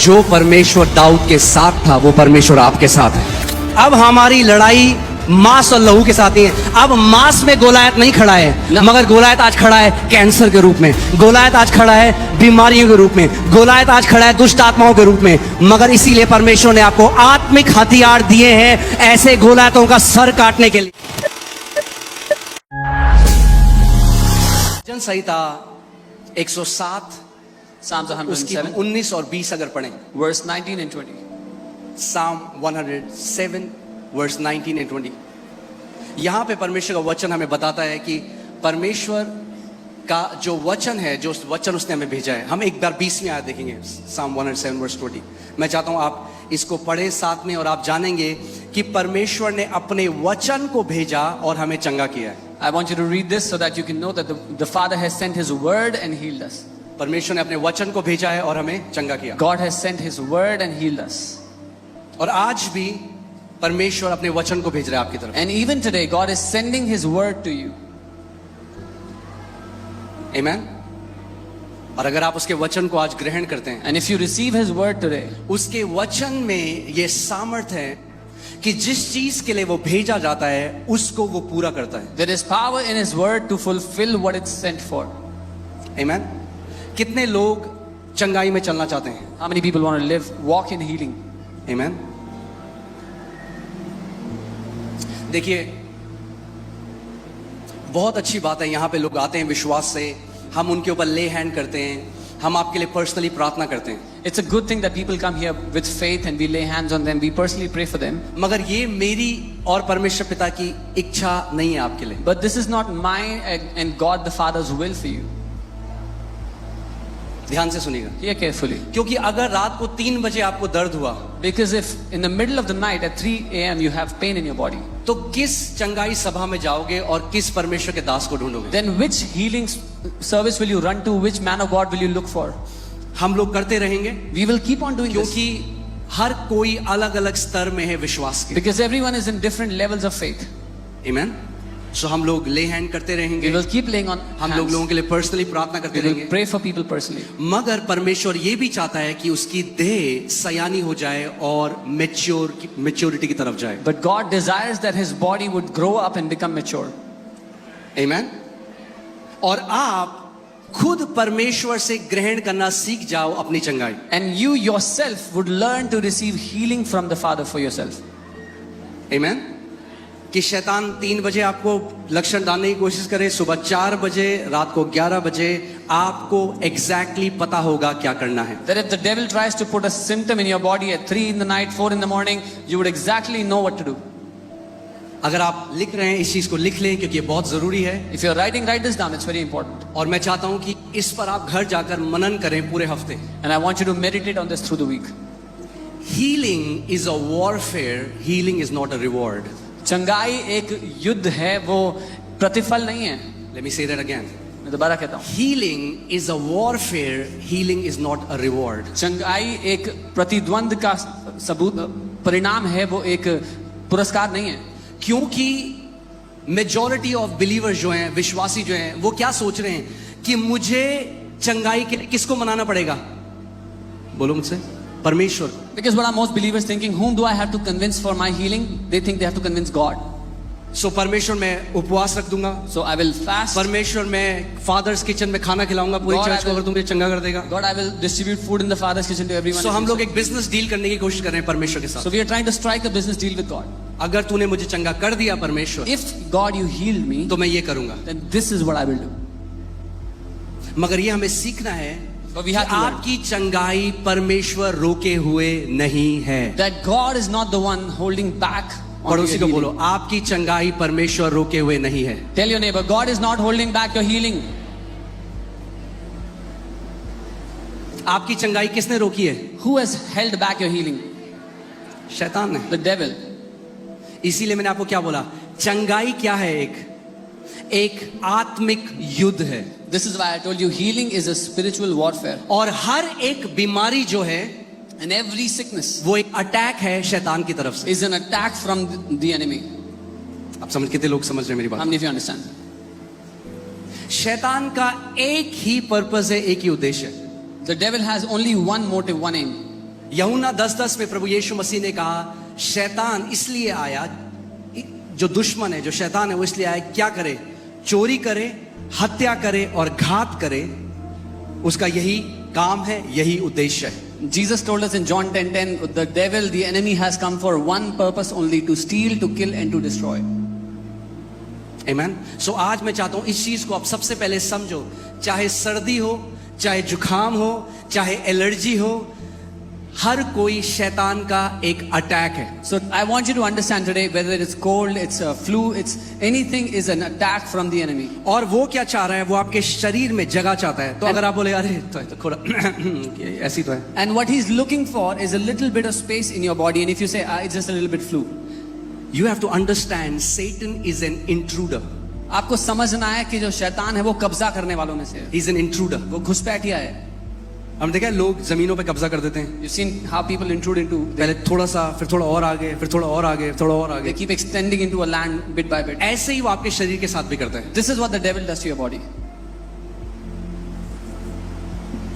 जो परमेश्वर दाऊद के साथ था वो परमेश्वर आपके साथ है। अब हमारी लड़ाई मांस और लहू के साथ ही है। अब मांस में गोलायत नहीं खड़ा है, मगर गोलायत आज खड़ा है कैंसर के रूप में, गोलायत आज खड़ा है बीमारियों के रूप में, गोलायत आज खड़ा है दुष्ट आत्माओं के रूप में। मगर इसीलिए परमेश्वर ने आपको आत्मिक हथियार दिए हैं ऐसे गोलायतों का सर काटने के लिए। भजन संहिता 107 Psalms उसकी 107, 19 और 20 अगर पढ़ें, verse 19 and 20. Psalm 107 verse 19 and 20। यहां पे परमेश्वर का वचन हमें बताता है कि परमेश्वर का जो वचन है, जो वचन उसने हमें भेजा है। हम एक बार 20वीं आयत देखेंगे, Psalm 107 वर्स 20। मैं चाहता हूं आप इसको पढ़े साथ में और आप जानेंगे कि परमेश्वर ने अपने वचन को भेजा और हमें चंगा किया है। I want you to read this so that you can know that the Father has sent His word and healed us. परमेश्वर ने अपने वचन को भेजा है और हमें चंगा किया। God has sent His word and healed us. और आज भी परमेश्वर अपने वचन को भेज रहा है आपकी तरफ। And even today, God is sending His word to you. Amen। और अगर आप उसके वचन को आज ग्रहण करते हैं, And if you receive His word today, उसके वचन में ये सामर्थ है कि जिस चीज के लिए वो भेजा जाता है उसको वो पूरा करता है। there is power in His word to fulfill what it's sent for. Amen। कितने लोग चंगाई में चलना चाहते हैं? How many people want to live, walk in healing? Amen। देखिए, बहुत अच्छी बात है, यहाँ पे लोग आते हैं विश्वास से, हम उनके ऊपर ले हैंड करते हैं, हम आपके लिए पर्सनली प्रार्थना करते हैं। It's a good thing that people come here with faith and we lay hands on them. We personally pray for them. मगर ये मेरी और परमेश्वर पिता की इच्छा नहीं है आपके लिए। But this is not mine and God the Father's will for you. ध्यान से सुनिएगा, Hear carefully. क्योंकि अगर रात को 3 बजे आपको दर्द हुआ Because if in the middle of the night at 3 a.m. you have pain in your body, तो किस चंगाई सभा में जाओगे और किस परमेश्वर के दास को ढूंढोगे? then which healing service will you run to? Which man of God will you look for? हम लोग करते रहेंगे We will keep on doing this. क्योंकि हर कोई अलग अलग स्तर में है विश्वास के। Because everyone is in different levels of faith. Amen। सो हम लोग ले हैंड करते रहेंगे, We will keep laying on हम लोग hands. लोगों के लिए पर्सनली प्रार्थना करते We will रहेंगे। pray for people personally. मगर परमेश्वर ये भी चाहता है कि उसकी देह सयानी हो जाए और मैच्योरिटी की तरफ जाए। But God desires that His body would grow up and become mature. Amen। और आप खुद परमेश्वर से ग्रहण करना सीख जाओ अपनी चंगाई। And you yourself would learn to receive healing from the Father for yourself. Amen। कि शैतान 3 बजे आपको लक्षण डालने की कोशिश करे, सुबह 4 बजे, रात को 11 बजे, आपको एग्जैक्टली पता होगा क्या करना है। That if the devil tries to put a symptom in your body at 3 in the night, 4 in the morning, you would exactly know what to do. अगर आप लिख रहे हैं इस चीज को लिख लें क्योंकि ये बहुत जरूरी है। If you're writing, write this down. It's very important. और मैं चाहता हूं कि इस पर आप घर जाकर मनन करें पूरे हफ्ते। And I want you to meditate on this through the week. Healing is a warfare, healing is not a reward. चंगाई एक युद्ध है, वो प्रतिफल नहीं है। Let me say that again. मैं दोबारा कहता हूँ, Healing is a warfare, healing is not a reward. चंगाई एक प्रतिद्वंद का सबूत परिणाम है, वो एक पुरस्कार नहीं है। क्योंकि मेजॉरिटी ऑफ बिलीवर्स जो हैं, विश्वासी जो हैं, वो क्या सोच रहे हैं कि मुझे चंगाई के लिए किसको मनाना पड़ेगा? बोलो मुझसे, परमेश्वर। Because what are most believers thinking? Whom do I have to convince for my healing? They think they have to convince God. सो परमेश्वर मैं उपवास रख दूंगा, So I will fast. परमेश्वर मैं फादर्स किचन में खाना खिलाऊंगा पूरी God, चर्च को, I will- अगर तुम चंगा कर देगा। God, I will distribute food in the Father's kitchen to everyone. सो हम लोग एक बिजनेस डील करने की कोशिश कर रहे हैं परमेश्वर के साथ। So we are trying to strike a business deal with God. अगर तूने मुझे चंगा कर दिया परमेश्वर, If God you healed me, तो मैं ये करूंगा। then this is what I will do. मगर ये हमें सीखना है But we कि have to learn आपकी चंगाई परमेश्वर रोके हुए नहीं है। that God is not the one holding back. on पड़ोसी your को healing. बोलो, आपकी चंगाई परमेश्वर रोके हुए नहीं है। Tell your neighbor, God is not holding back your healing. आपकी चंगाई किसने रोकी है? Who has held back your healing? शैतान ने। The devil. इसीलिए मैंने आपको क्या बोला, चंगाई क्या है? एक आत्मिक युद्ध है। This is why I told you healing is a spiritual warfare. और हर एक बीमारी जो है And every sickness वो एक अटैक है शैतान की तरफ से। is an attack from the enemy. आप समझ, कितने लोग समझ रहे हैं मेरी How बात? many of you understand? शैतान का एक ही पर्पस है, एक ही उद्देश्य है। The devil has only one motive, one aim. यूहन्ना 10:10 में प्रभु यीशु मसीह ने कहा, शैतान इसलिए आया, जो दुश्मन है, जो शैतान है, वो इसलिए आया क्या करे? चोरी करे, हत्या करे और घात करे। उसका यही काम है, यही उद्देश्य है। Jesus told us in John 10:10, the devil, the enemy, has come for one purpose only, to steal, to kill and to destroy. Amen. So आज मैं चाहता हूं इस चीज को आप सबसे पहले समझो। चाहे सर्दी हो, चाहे जुकाम हो, चाहे एलर्जी हो, हर कोई शैतान का एक अटैक है। So I want you to understand today, whether it's cold, it's a flu, it's anything, is an attack from the enemy. और वो क्या चाह रहा है? वो आपके शरीर में जगह चाहता है। तो अगर आप बोले अरे तो थोड़ा ऐसी तो है, And what he's looking for is a little bit of space in your body. And if you say, it's just a little bit flu, you have to understand Satan is an intruder. आपको समझना है कि जो शैतान है वो कब्जा करने वालों में से है। He's an intruder. वो घुसपैठिया है। हम देखा है लोग जमीनों पे कब्जा कर देते हैं। You've seen how people intrude into. पहले थोड़ा सा, फिर थोड़ा और आगे, फिर थोड़ा और आगे, थोड़ा और आगे। They keep extending into a land bit by bit. ऐसे ही वो आपके शरीर के साथ भी करता है। This is what the devil does to your body.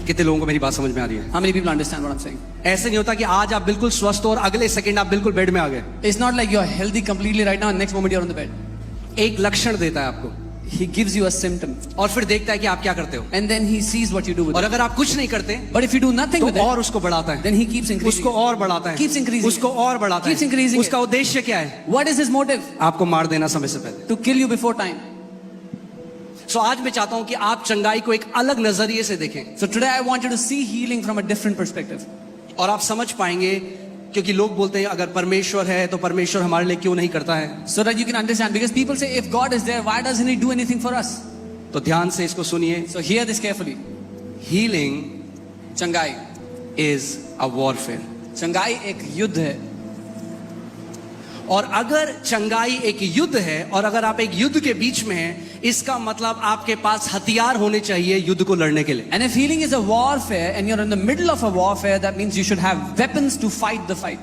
कितने लोगों को मेरी बात समझ में आ रही है? How many people understand what I'm saying? ऐसे नहीं होता कि आज आप बिल्कुल स्वस्थ हो और अगले सेकंड आप बिल्कुल बेड में आ गए। It's not like you're healthy completely right now and next moment you're on the bed. एक लक्षण देता है आपको, He gives you a symptom और फिर देखता है कि आप क्या करते हो। and then he sees what you do with और it. अगर आप कुछ नहीं करते But if you do nothing तो with it, और उसको बढ़ाता है, then he keeps increasing. उसको और बढ़ाता है, Keeps increasing उसको it. और बढ़ाता Keeps है। increasing उसका उद्देश्य क्या है? What is his motive? आपको मार देना समय से पहले। To kill you before time. सो आज मैं चाहता हूं कि आप चंगाई को एक अलग नजरिए से देखें, So today I want you to see healing from a different perspective. और आप समझ पाएंगे, क्योंकि लोग बोलते हैं अगर परमेश्वर है तो परमेश्वर हमारे लिए क्यों नहीं करता है। So that you can understand, because people say if God is there, why doesn't he do anything for us? तो ध्यान से इसको सुनिए। So hear this carefully. Healing चंगाई इज अ वॉरफेयर। चंगाई एक युद्ध है। और अगर चंगाई एक युद्ध है और अगर आप एक युद्ध के बीच में हैं, इसका मतलब आपके पास हथियार होने चाहिए युद्ध को लड़ने के लिए। And if healing is a warfare and you're in the middle of a warfare, that means you should have weapons to fight the fight.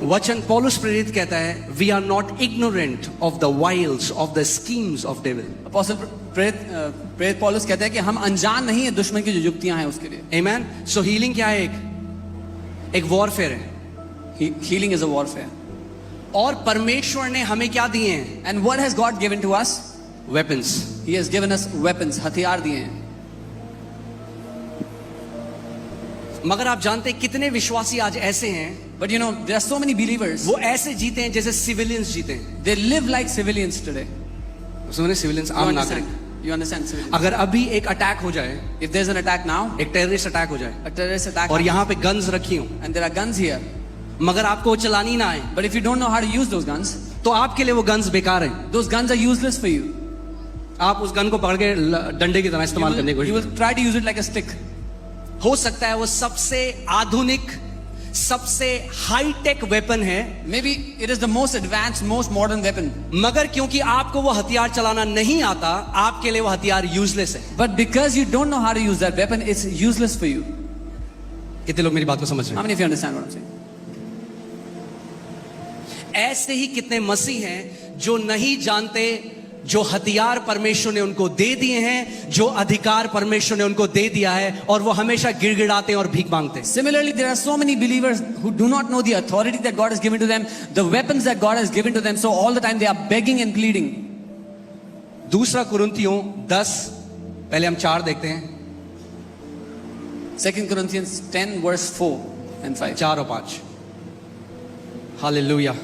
वचन पौलुस प्रेरित कहता है, we are not ignorant of the wiles of the schemes of devil. Apostle प्रेरित पौलुस कहते हैं कि हम अनजान नहीं है दुश्मन की जो युक्तियां हैं उसके लिए। आमेन। सो हीलिंग क्या है? एक वॉरफेयर है। Healing is a warfare. और परमेश्वर ने हमें क्या दिए हैं? And what has God given to us? Weapons. He has given us weapons, हथियार दिए हैं। मगर आप जानते हैं कितने विश्वासी आज ऐसे हैं, But you know, there are so many believers. वो ऐसे जीते हैं जैसे सिविलियंस जीते हैं। They live like civilians today. सुनिए, सिविलियंस You आम understand? नागरिक। You understand civilians? अगर अभी एक अटैक हो जाए, If there's an attack now, एक टेररिस्ट अटैक हो जाए a terrorist attack, और यहाँ पे गन्स रखी हूं, and there are guns here, मगर आपको वो चलानी ना आए, but if you don't know how to use those guns, तो आपके लिए वो गन्स बेकार है। those guns are useless for you. आप उस गन को पकड़ के डंडे की तरह इस्तेमाल करने की You कोशिश will try to use it like a stick. हो सकता है वो सबसे आधुनिक, सबसे हाई टेक वेपन है, Maybe it is the most advanced, most modern weapon. मगर क्योंकि आपको वो हथियार चलाना नहीं आता, आपके लिए वो हथियार यूजलेस है। But because you don't know how to use that weapon, it's useless for you. कितने लोग मेरी बात को समझ रहे How हैं? many of you understand what I'm saying? ऐसे ही कितने मसीह हैं जो नहीं जानते जो हथियार परमेश्वर ने उनको दे दिए हैं, जो अधिकार परमेश्वर ने उनको दे दिया है, और वो हमेशा गिड़गिड़ाते हैं और भीख मांगते हैं। Similarly, there are so many believers who do not know the authority that God has given to them, the weapons that God has given to them, so all the time they are begging and pleading. दूसरा कुरिन्थियों 10, पहले हम 4 देखते हैं, 2 Corinthians 10 verse 4 and 5. 4 और 5। Hallelujah.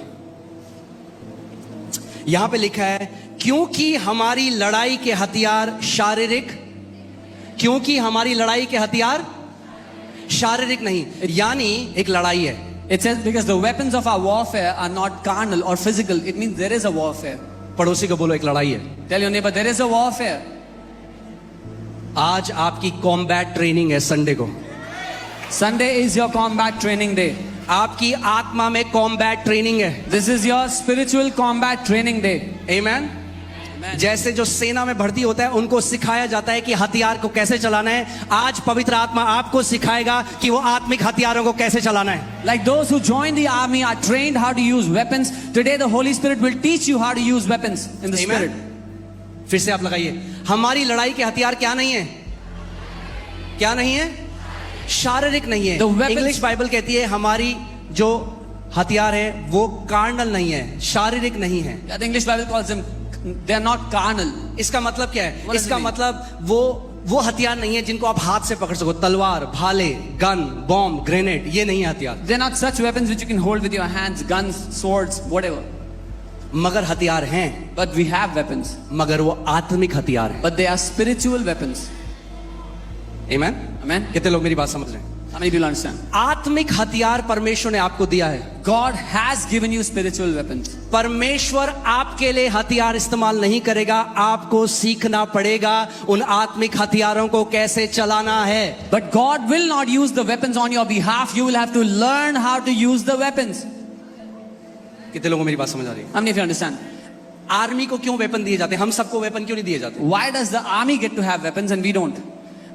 यहां पे लिखा है, क्योंकि हमारी लड़ाई के हथियार शारीरिक, क्योंकि हमारी लड़ाई के हथियार शारीरिक नहीं, यानी एक लड़ाई है। It says because the weapons of our warfare are not carnal or physical. It means there is a warfare. पड़ोसी को बोलो एक लड़ाई है। Tell your neighbor there is a warfare. आज आपकी कॉम्बैट ट्रेनिंग है संडे को। Sunday is your combat training day. आपकी आत्मा में कॉम्बैट ट्रेनिंग है। This is your spiritual combat training day. आमेन। जैसे जो सेना में भर्ती होता है उनको सिखाया जाता है कि हथियार को कैसे चलाना है, आज पवित्र आत्मा आपको सिखाएगा कि वो आत्मिक हथियारों को कैसे चलाना है। Like those who join the army are trained how to use weapons. Today the Holy Spirit will teach you how to use weapons in the Amen. spirit. फिर से आप लगाइए, हमारी लड़ाई के हथियार क्या नहीं है? क्या नहीं है? शारीरिक नहीं है। The weapons- इंग्लिश बाइबल कहती है हमारी जो हथियार है वो कार्नल नहीं है, शारीरिक नहीं है। The English Bible calls them, they are not carnal. इसका मतलब क्या है? What does इसका it mean? मतलब वो हथियार नहीं है जिनको आप हाथ से पकड़ सको, तलवार, भाले, गन, बॉम्ब, ग्रेनेड, ये नहीं है हथियार। They're not such weapons which you can hold with your hands, guns, swords, whatever. मगर हथियार हैं, But we have weapons. मगर वो आत्मिक हथियार है। But they are spiritual weapons. Amen? Amen? कितने लोग मेरी बात समझ रहे हैं? How many people understand? आत्मिक हथियार परमेश्वर ने आपको दिया है। God has given you spiritual weapons. परमेश्वर आपके लिए हथियार इस्तेमाल नहीं करेगा, आपको सीखना पड़ेगा उन आत्मिक हथियारों को कैसे चलाना है। But God will not use the weapons on your behalf. You will have to learn how to use the weapons. कितने लोगों को मेरी बात समझ आ रही है? How many of you understand? Army को क्यों वेपन दिए जाते हैं? हम सबको वेपन क्यों नहीं दिए जाते? Why does the army get to have weapons and we don't?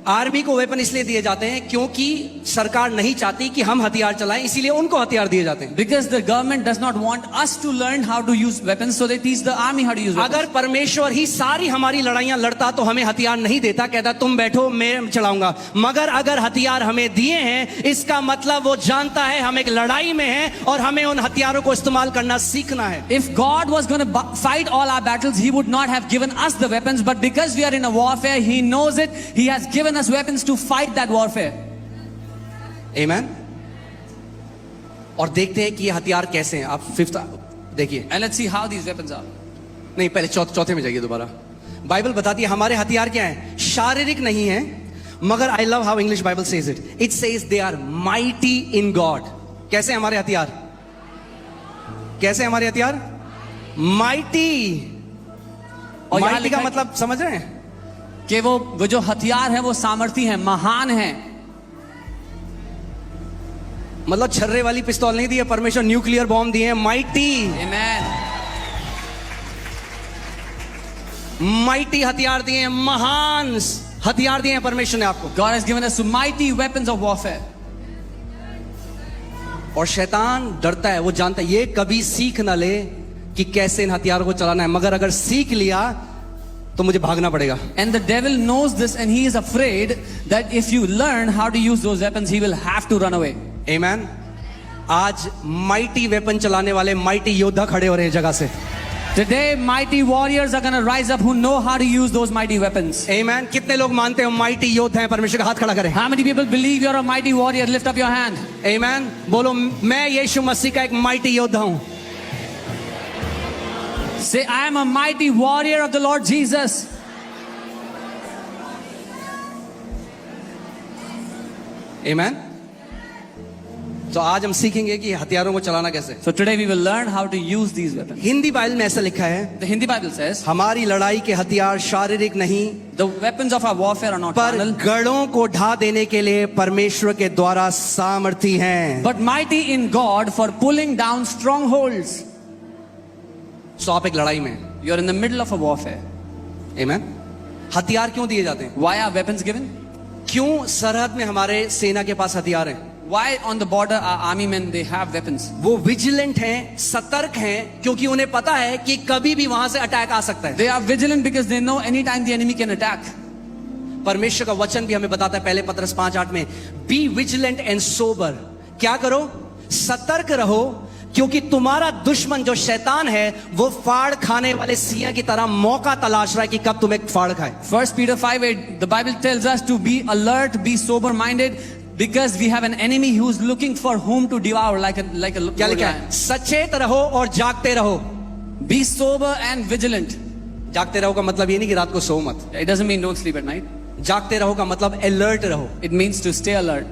Army को वेपन इसलिए दिए जाते हैं क्योंकि सरकार नहीं चाहती कि हम हथियार चलाएं, इसीलिए उनको हथियार दिए जाते हैं। Because the government does not want us to learn how to use weapons, so they teach the army how to use weapons. अगर परमेश्वर ही सारी हमारी लड़ाइयां लड़ता तो हमें हथियार नहीं देता, कहता तुम बैठो मैं चलाऊंगा। मगर अगर हथियार हमें दिए हैं, इसका मतलब वो जानता है हम एक लड़ाई में हैं और हमें उन हथियारों को इस्तेमाल करना सीखना है। If God was going to fight all our battles, He would not have given us the weapons. But because we are in a warfare, He knows it. He has given us weapons to fight that warfare. आमेन। और देखते हैं कि ये हथियार कैसे हैं। आप 5th देखिए। And let's see how these weapons are. नहीं, पहले चौथे में जाइए दोबारा। बाइबल बताती है हमारे हथियार क्या हैं? शारीरिक नहीं है, मगर I love how English Bible says it. It says they are mighty in God. कैसे हमारे हथियार? कैसे हमारे हथियार? माइटी। और यहाँ माइटी का लिखा है मतलब समझ रहे हैं? कि वो जो हथियार है वो सामर्थी है, महान है। मतलब छर्रे वाली पिस्तौल नहीं दी है परमेश्वर, न्यूक्लियर बॉम्ब दिए हैं। Mighty, Amen. माइटी हथियार दिए हैं, महान हथियार दिए हैं परमेश्वर ने आपको। God has given us mighty weapons of warfare. और शैतान डरता है, वो जानता है ये कभी सीख ना ले कि कैसे इन हथियारों को चलाना है, मगर अगर सीख लिया तो मुझे भागना पड़ेगा। And the devil knows this and he is afraid that if you learn how to use those weapons, he will have to run away. आमेन। आज माइटी वेपन चलाने वाले माइटी योद्धा खड़े हो रहे हैं जगह से। Today, mighty warriors are going to rise up who know how to use those mighty weapons. आमेन। कितने लोग मानते हैं माइटी योद्धा हैं? परमेश्वर का हाथ खड़ा करें। How many people believe you're a mighty warrior? Lift up your hand. आमेन। बोलो मैं यीशु मसीह का एक माइटी योद्धा हूं। Say, I am a mighty warrior of the Lord Jesus. आमेन। तो आज हम सीखेंगे कि हथियारों को चलाना कैसे। So today we will learn how to use these weapons. Hindi Bible में ऐसा लिखा है, The Hindi Bible says, हमारी लड़ाई के हथियार शारीरिक नहीं the weapons of our warfare are not पर carnal, गढ़ों को ढा देने के लिए परमेश्वर के द्वारा सामर्थी हैं। but mighty in God for pulling down strongholds. सो आप एक लड़ाई में, You're in the middle of a warfare. आमेन। हथियार क्यों दिए जाते हैं? Why are weapons given? क्यों सरहद में हमारे सेना के पास हथियार हैं? Why on the border our army men they have weapons? वो विजिलेंट हैं, सतर्क हैं, क्योंकि उन्हें पता है कि कभी भी वहां से अटैक आ सकता है। They are vigilant because they know anytime the enemy can attack. परमेश्वर का वचन भी हमें बताता है पहले पत्रस 5:8 में, बी विजिलेंट एंड सोबर। क्या करो? सतर्क रहो, क्योंकि तुम्हारा दुश्मन जो शैतान है वो फाड़ खाने वाले सिंह की तरह मौका तलाश रहा है कि कब तुम्हें फाड़ खाए। 1 Peter 5:8, the Bible tells us to be alert, be sober-minded, because we have an enemy who's looking for whom to devour like a क्या लिखा है? सचेत रहो और जागते रहो। Be sober and vigilant. जागते रहो का मतलब ये नहीं कि रात को सो मत। It doesn't mean don't sleep at night. जागते रहो का मतलब अलर्ट रहो, It means to stay alert.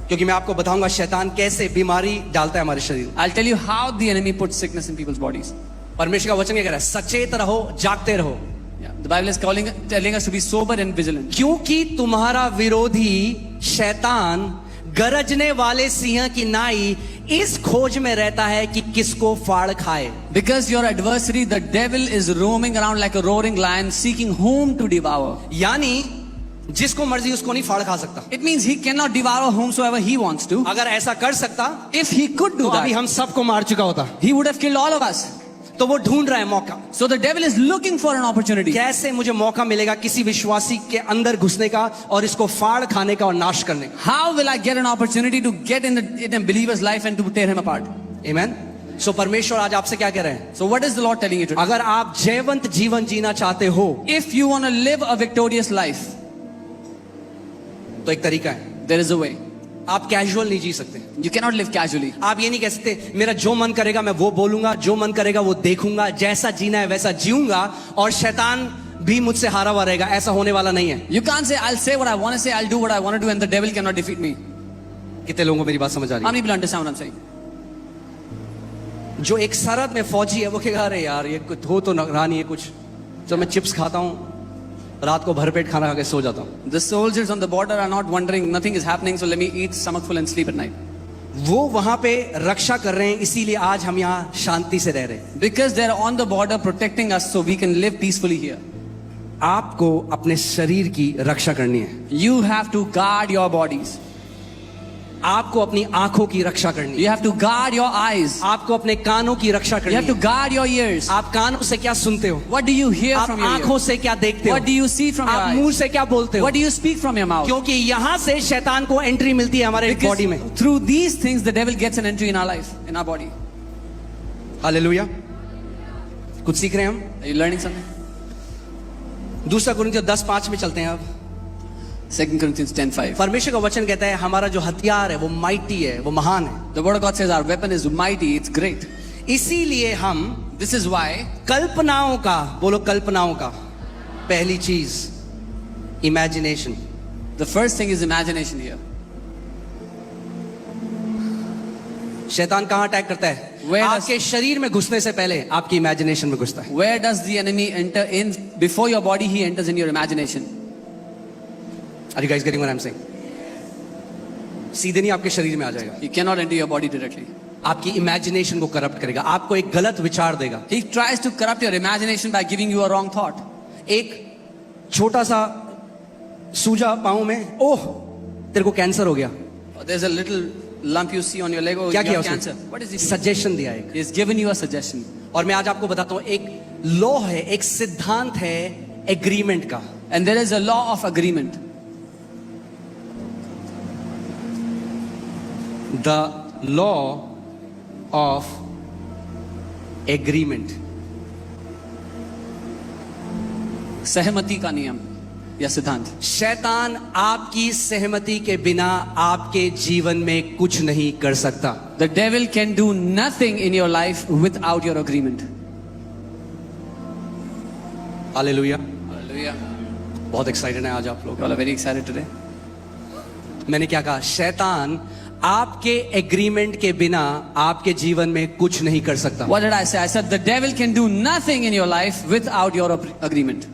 क्योंकि मैं आपको बताऊंगा शैतान कैसे बीमारी डालता है हमारे शरीर। I'll tell you how the enemy puts sickness in people's bodies. परमेश्वर का वचन क्या कह रहा है? सचेत रहो, जागते रहो, Yeah. The Bible is telling us to be sober and vigilant. क्योंकि तुम्हारा विरोधी शैतान गरजने वाले सिंह की नाई इस खोज में रहता है कि किसको फाड़ खाए। Because your adversary, the devil, is roaming around like a roaring lion, seeking whom to devour. यानी जिसको मर्जी उसको नहीं फाड़ खा सकता। It means he cannot devour whomsoever he wants to. अगर ऐसा कर सकता If he could तो do अभी that, हम सबको मार चुका होता। he would have killed all of us. तो वो ढूंढ रहा है मौका, So the devil is looking for an opportunity. कैसे मुझे मौका मिलेगा किसी विश्वासी के अंदर घुसने का और इसको फाड़ खाने का और नाश करने का। How will I get an opportunity to get in a believer's life and to tear him apart? आमीन। सो परमेश्वर आज आपसे क्या कह रहे हैं? So what is the Lord telling you today? अगर आप जयवंत जीवन जीना चाहते हो If you want to live a victorious life, तो एक तरीका है, there is a way. आप कैजुअल नहीं जी सकते। You cannot live casually. आप ये नहीं कह सकते मेरा जो मन करेगा मैं वो बोलूंगा, जो मन करेगा वो देखूंगा, जैसा जीना है वैसा जीऊंगा और शैतान भी मुझसे हारा हुआ रहेगा। ऐसा होने वाला नहीं है। You can't say, I'll say what I want to say, I'll do what I want to do, and the devil cannot defeat me. कितने लोगों को मेरी बात समझ आ रही How है? many people understand what I'm saying? जो एक सरहद में फौजी है वो कहेगा अरे यार ये कुछ हो तो रहा नहीं है कुछ, तो मैं चिप्स खाता हूँ, रात को भरपेट खाना खा के सो जाता हूँ। The soldiers on the border are not wondering, nothing is happening, so let me eat stomach full and sleep at night. वो वहां पे रक्षा कर रहे हैं, इसीलिए आज हम यहाँ शांति से रह रहे हैं। Because they're on the border protecting us so we can live peacefully here. आपको अपने शरीर की रक्षा करनी है, You have to guard your bodies. आपको अपनी आंखों की रक्षा करनी You है, have to guard your eyes. आपको अपने कानों की रक्षा You करनी have to है। guard your ears. आप कानों से क्या सुनते हो, What do you hear आप from your आंखों ears? से क्या देखते हो, What do you see from your आप मुंह eyes? से क्या बोलते हो, What do you speak from your mouth? क्योंकि यहाँ से शैतान को एंट्री मिलती है हमारे बॉडी में। Because through these things the devil gets an entry in our life, in our body. Hallelujah. कुछ सीख रहे हैं हम। Are you learning something? दूसरा कुरिन्थियों 10:5 में चलते हैं अब। 2 Corinthians 10:5. परमेश्वर का वचन कहता है हमारा जो हथियार है वो माइटी है, वो महान है। The word of God says our weapon is mighty, it's great. इसीलिए हम This is why कल्पनाओं का, बोलो कल्पनाओं का, पहली चीज imagination. the first thing is imagination here. शैतान कहाँ अटैक करता है? Where does- आपके शरीर में घुसने से पहले आपकी इमेजिनेशन में घुसता है। Where does the enemy enter in? Before your body, he enters in your imagination. Are you guys getting what I'm saying? सीधे नहीं आपके शरीर में आ जाएगा, He cannot enter your body directly. आपकी इमेजिनेशन को करप्ट करेगा, आपको एक गलत विचार देगा। He tries to corrupt your imagination by giving you a wrong thought. एक छोटा सा सूजा पाँव में, ओह तेरे को कैंसर हो गया, There's a little lump you see on your leg. Oh, क्या you किया have cancer. उसने? What is he? सजेशन दिया एक। He's given you a suggestion. और मैं आज आपको बताता हूँ एक लॉ है, एक सिद्धांत है एग्रीमेंट का। And there is a law of agreement. The law of agreement। सहमति का नियम या सिद्धांत। शैतान आपकी सहमति के बिना आपके जीवन में कुछ नहीं कर सकता। The devil can do nothing in your life without your agreement. Hallelujah. Hallelujah. बहुत एक्साइटेड है आज आप लोग। You all are very excited today. मैंने क्या कहा? शैतान आपके एग्रीमेंट के बिना आपके जीवन में कुछ नहीं कर सकता। What did I say? I said the devil can do nothing in your life without your agreement.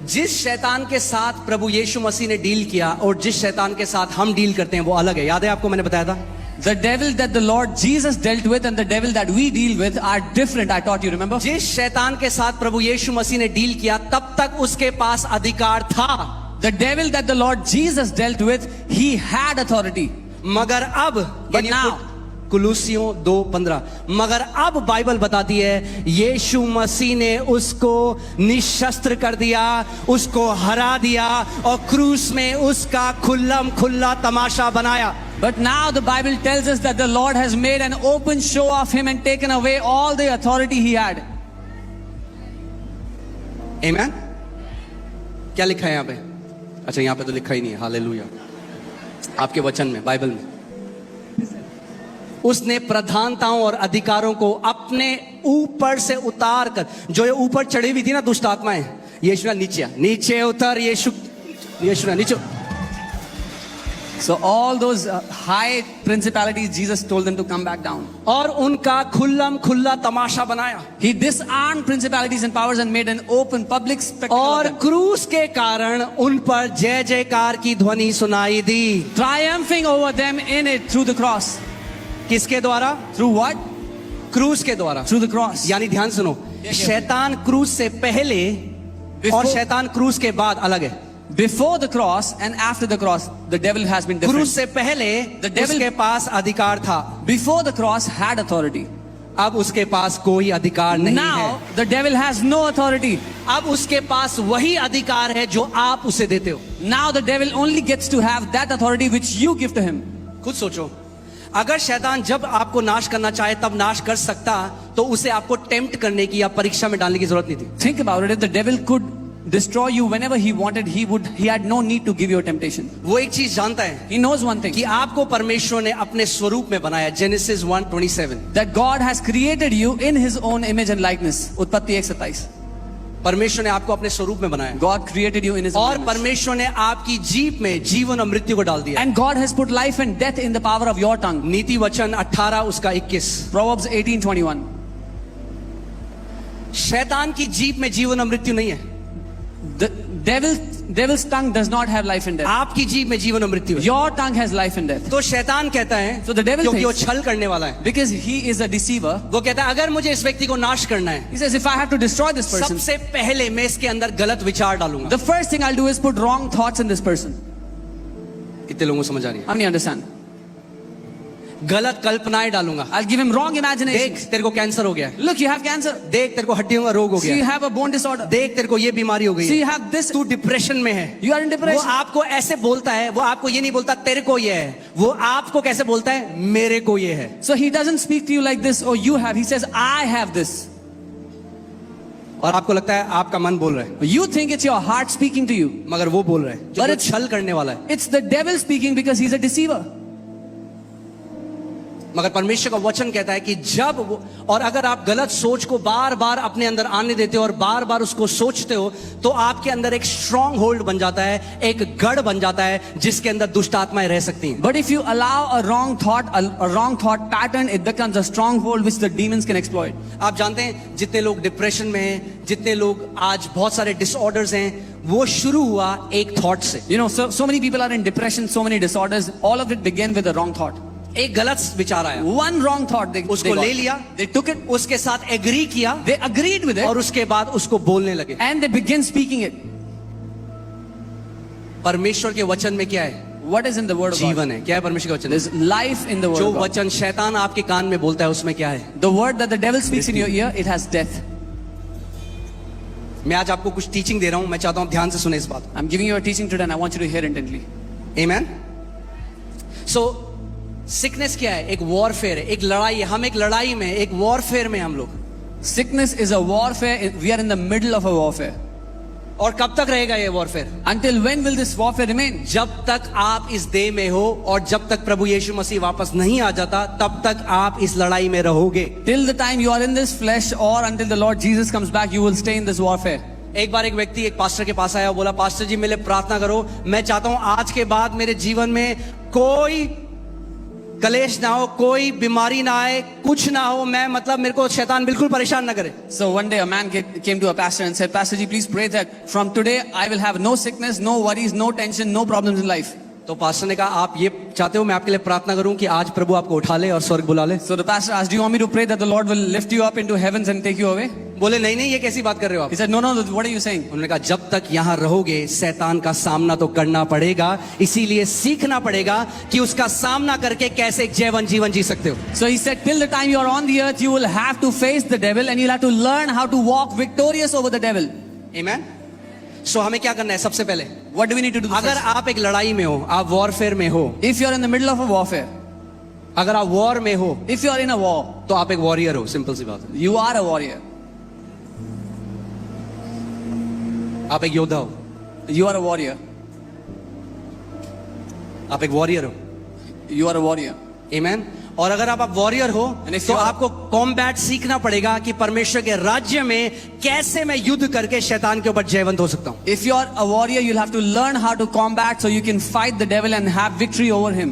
जिस शैतान के साथ प्रभु यीशु मसीह ने डील किया और जिस शैतान के साथ हम डील करते हैं वो अलग है। याद है आपको, मैंने बताया था। The devil that the Lord Jesus dealt with and the devil that we deal with are different. I taught you, remember? जिस शैतान के साथ प्रभु यीशु मसीह ने डील किया तब तक उसके पास अधिकार था। The devil that the Lord Jesus dealt with, he had authority. मगर अब But now- कुलूसियों 2:15, मगर अब बाइबल बताती है यीशु मसीह ने उसको निशस्त्र कर दिया, उसको हरा दिया और क्रूस में उसका खुल्लम खुल्ला तमाशा बनाया। But now the Bible tells us that the Lord has made an open show of him and taken away all the authority he had. आमीन। क्या लिखा है यहाँ पे? अच्छा यहाँ पे तो लिखा ही नहीं है। हालेलुया। आपके वचन में, बाइबल में, उसने प्रधानताओं और अधिकारों को अपने ऊपर से उतार कर, जो ये ऊपर चढ़ी हुई थी ना दुष्ट आत्माएं, यीशु ने नीचे उतर, यीशु ने नीचे। So all those high principalities, Jesus told them to come back down. और उनका खुल्लम खुल्ला तमाशा बनाया। He disarmed principalities and powers and made an open public spectacle of और them. क्रूस के कारण उन पर जय जयकार की ध्वनि सुनाई दी। Triumphing over them in it through the cross. किसके द्वारा? Through what? क्रूस के द्वारा। Through the cross. यानी ध्यान सुनो, शैतान क्रूस से पहले और शैतान क्रूस के बाद अलग है। Before the cross and after the cross, the devil has been different. क्रूस से पहले The devil- उसके पास अधिकार था, Before the cross had authority. अब उसके पास कोई अधिकार नहीं है। Now the devil has no authority. अब उसके पास वही अधिकार है जो आप उसे देते हो। Now the devil only gets to have that authority which you give to him. खुद सोचो, अगर शैतान जब आपको नाश करना चाहे तब नाश कर सकता, तो उसे आपको टेम्प्ट करने की या परीक्षा में डालने की जरूरत नहीं थी। Think about it. If the devil could destroy you whenever he wanted, he had no need to give you a temptation. वो एक चीज जानता है He knows one thing, कि आपको परमेश्वर ने अपने स्वरूप में बनाया। Genesis 1:27, that God has created you in his own image and likeness. उत्पत्ति 1:27. परमेश्वर ने आपको अपने स्वरूप में बनाया God created you in his own और image. परमेश्वर ने आपकी जीभ में जीवन और मृत्यु को डाल दिया। And God has put life and death in the power of your tongue. नीति वचन 18 उसका 21। Proverbs 18:21. शैतान की जीभ में जीवन और मृत्यु नहीं है, The devil's tongue does not have life and death. आपकी जीभ में जीवन और मृत्यु है। Your tongue has life and death. तो शैतान कहता है, So the devil क्योंकि वो thinks- छल करने वाला है, Because he is a deceiver. वो कहता है अगर मुझे इस व्यक्ति को नाश करना है, He says, if I have to destroy this person, सबसे पहले मैं इसके अंदर गलत विचार डालूंगा। the first thing I'll do is put wrong thoughts in this person. कितने लोगों को समझ आ रही है? How many understand? गलत कल्पनाएं डालूंगा। I'll give him wrong imagination. देख तेरे को कैंसर हो गया है, Look, you have cancer. देख तेरे को हड्डियों का रोग हो See, गया you है, have a bone disorder. देख तेरे को ये बीमारी हो गई See, you है, have this. तू डिप्रेशन में है। You are in वो depression. आपको ऐसे बोलता है, वो आपको ये नहीं बोलता तेरे को ये है, वो आपको कैसे बोलता है, मेरे को ये है। So he doesn't speak to you like this, oh, you have. He says, I have this. और आपको लगता है आपका मन बोल रहा है, You think it's your heart speaking to you. मगर वो बोल रहा है But जो it's- छल करने वाला है। It's the devil speaking because he's a deceiver. मगर परमेश्वर का वचन कहता है कि जब वो, और अगर आप गलत सोच को बार बार अपने अंदर आने देते हो और बार बार उसको सोचते हो, तो आपके अंदर एक स्ट्रॉन्ग होल्ड बन जाता है, एक गढ़ बन जाता है जिसके अंदर दुष्ट आत्माएं रह सकती हैं। But if you allow a wrong thought pattern, it becomes a stronghold which the demons can exploit. आप जानते हैं जितने लोग डिप्रेशन में हैं, जितने लोग आज बहुत सारे डिसऑर्डर्स हैं, वो शुरू हुआ एक थॉट से। You know, so many people are in depression, so many disorders. All of it began with a wrong thought. एक गलत विचार आया, One wrong thought they उसको got. ले लिया, They took it, उसके साथ एग्री किया they agreed with it, और उसके बाद उसको बोलने लगे। and they began speaking it. परमेश्वर के वचन में क्या है? What is in the word of God? जीवन है। क्या है परमेश्वर का वचन? There's life in the word जो of God. वचन शैतान आपके कान में बोलता है उसमें क्या है? The word that the devil speaks in your ear, it has death. मैं आज आपको कुछ टीचिंग दे रहा हूं, मैं चाहता हूं ध्यान से सुने इस बात। I'm giving you a teaching today and I want you to hear intently. Amen? So, sickness क्या है? एक वॉरफेयर है, एक लड़ाई है। हम एक लड़ाई में, एक वॉरफेयर में हम लोग। Sickness is a warfare. We are in the middle of a warfare. और कब तक रहेगा ये warfare? Until when will this warfare remain? जब तक आप इस देह में हो और जब तक प्रभु यीशु मसीह वापस नहीं आ जाता, तब तक आप इस लड़ाई में रहोगे। Till the time you are in this flesh or until the Lord Jesus comes back, you will stay in this warfare. एक बार एक व्यक्ति एक पास्टर के पास आया और बोला, पास्टर जी मेरे लिए प्रार्थना करो, मैं चाहता हूं आज के बाद मेरे जीवन में कोई कलेश ना हो, कोई बीमारी ना आए, कुछ ना हो, मैं मतलब मेरे को शैतान बिल्कुल परेशान ना करे। So one day a man came to a pastor and said, Pastor ji, please pray that from today I will have no sickness, no worries, no tension, no problems in life. तो pastor ने कहा, आप ये चाहते हो मैं आपके लिए प्रार्थना करूं कि आज प्रभु आपको उठा ले और स्वर्ग बुला ले? So the pastor asked, do you want me to pray that the Lord will lift you up into heavens and take you away? बोले नहीं नहीं, ये कैसी बात कर रहे हो आप? He said, no, what are you saying? उन्होंने कहा, जब तक यहाँ रहोगे शैतान का सामना तो करना पड़ेगा, इसीलिए सीखना पड़ेगा कि उसका सामना करके कैसे एक जैवन जीवन जी सकते हो। So he said, till the time you are on the earth, you will have to face the devil and you'll have to learn how to walk victorious over the devil. Amen? So हमें क्या करना है? सबसे पहले What do we need to do? अगर First? आप एक लड़ाई में हो, आप वॉरफेयर में हो, If you are in the middle of a warfare, अगर आप वॉर में हो, if you are in a war, तो आप एक वॉरियर हो। सिंपल सी बात है, you are a warrior. आप एक योद्धा हो, You are a warrior. आप एक वॉरियर हो। You are a warrior. Amen? और अगर आप वॉरियर हो And if तो you are- आपको कॉम्बैट सीखना पड़ेगा कि परमेश्वर के राज्य में कैसे मैं युद्ध करके शैतान के ऊपर जयवंत हो सकता हूं। If you are a warrior, you'll have to learn how to combat so you can fight the devil and have victory over him.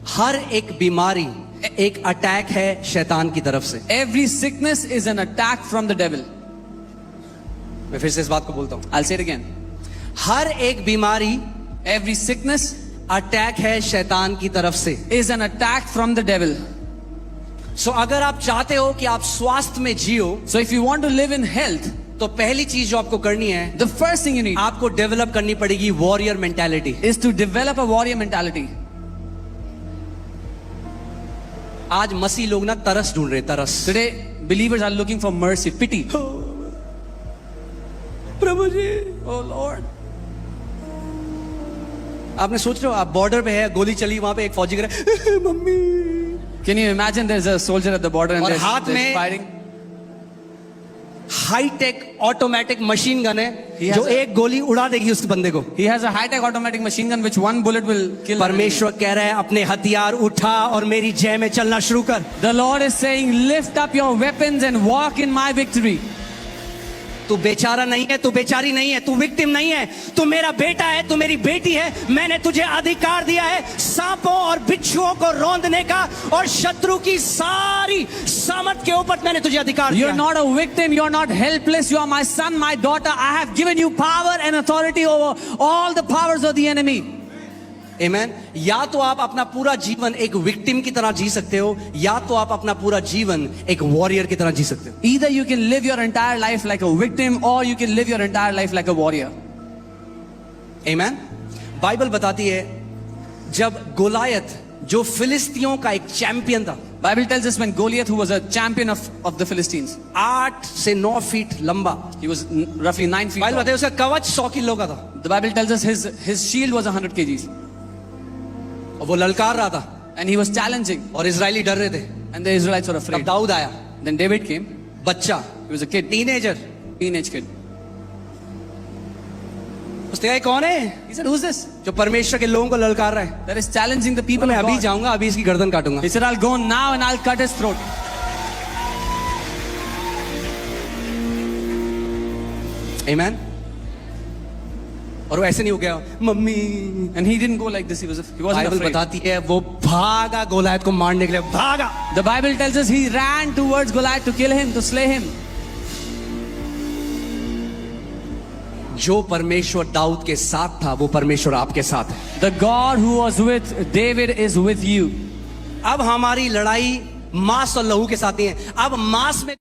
हर एक बीमारी एक अटैक है शैतान की तरफ से। Every sickness is an attack from the devil. मैं फिर से इस बात को बोलता हूं, I'll say it again. हर एक बीमारी Every sickness अटैक है शैतान की तरफ से। is an attack from the devil. सो अगर आप चाहते हो कि आप स्वास्थ्य में जियो, So if you want to live in health, तो पहली चीज जो आपको करनी है, the first thing you need आपको डेवलप करनी पड़ेगी warrior mentality. is to develop a warrior mentality. आज मसीह लोग ना तरस ढूंढ रहे, तरस। Today, believers are looking for mercy, pity. Prabhu ji, Oh Lord. आपने सोच रहे हो आप बॉर्डर पे है, गोली चली, वहां पे एक फौजी करे mummy, Can you imagine there's a soldier at the border and और they're हाथ में fighting? High tech automatic machine gun है He has जो a- एक गोली उड़ा देगी उस बंदे को। He has a high-tech automatic machine gun which one bullet will kill. an enemy. परमेश्वर कह रहा है अपने हथियार उठा और मेरी जय में चलना शुरू कर। The Lord is saying, lift up your weapons and walk in my victory. तू बेचारा नहीं है, तू बेचारी नहीं है, तू विक्टिम नहीं है, तू मेरा बेटा है, तू मेरी बेटी है। मैंने तुझे अधिकार दिया है सांपों और बिच्छुओं को रौंदने का, और शत्रु की सारी सामर्थ के ऊपर मैंने तुझे अधिकार दिया You're है। not a victim. You're not helpless. You are my son, my daughter. I have given you power and authority over all the powers of the enemy. Amen। या तो आप अपना पूरा जीवन एक विक्टिम की तरह जी सकते हो, या तो आप अपना पूरा जीवन एक वॉरियर की तरह जी सकते हो। Either you can live your entire life like a victim or you can live your entire life like a warrior. Amen। Bible बताती है जब गोलायत जो फिलिस्तियों का एक चैंपियन था, Bible tells us when Goliath, who was a champion of the Philistines, 8 से 9 feet लंबा, he was roughly 9 feet Bible tall. बताती है उसका कवच 100 किलो का था, The Bible tells us his shield was 100 kgs. और वो ललकार रहा था, And he was challenging. और इजरायली डर रहे थे। And the Israelites were तब afraid. दाऊद आया, Then David came. बच्चा, He was a kid, teenager. teenage kid. उसने कहा ये कौन है He said, who's this? जो परमेश्वर के लोगों को ललकार रहा है? That is challenging the people मैं of अभी God. जाऊंगा, अभी इसकी गर्दन काटूंगा। He said, I'll go now and I'll cut his throat. Amen। और वो ऐसे नहीं हो गया mummy. And he didn't go like this. He wasn't Bible afraid. बताती है वो भागा गोलायत को मारने के लिए, भागा। The Bible tells us he ran towards Goliath to kill him, to slay him. जो परमेश्वर दाऊद के साथ था वो परमेश्वर आपके साथ है। The God who was with David is with you. अब हमारी लड़ाई मांस और लहू के साथ नहीं है, अब मांस में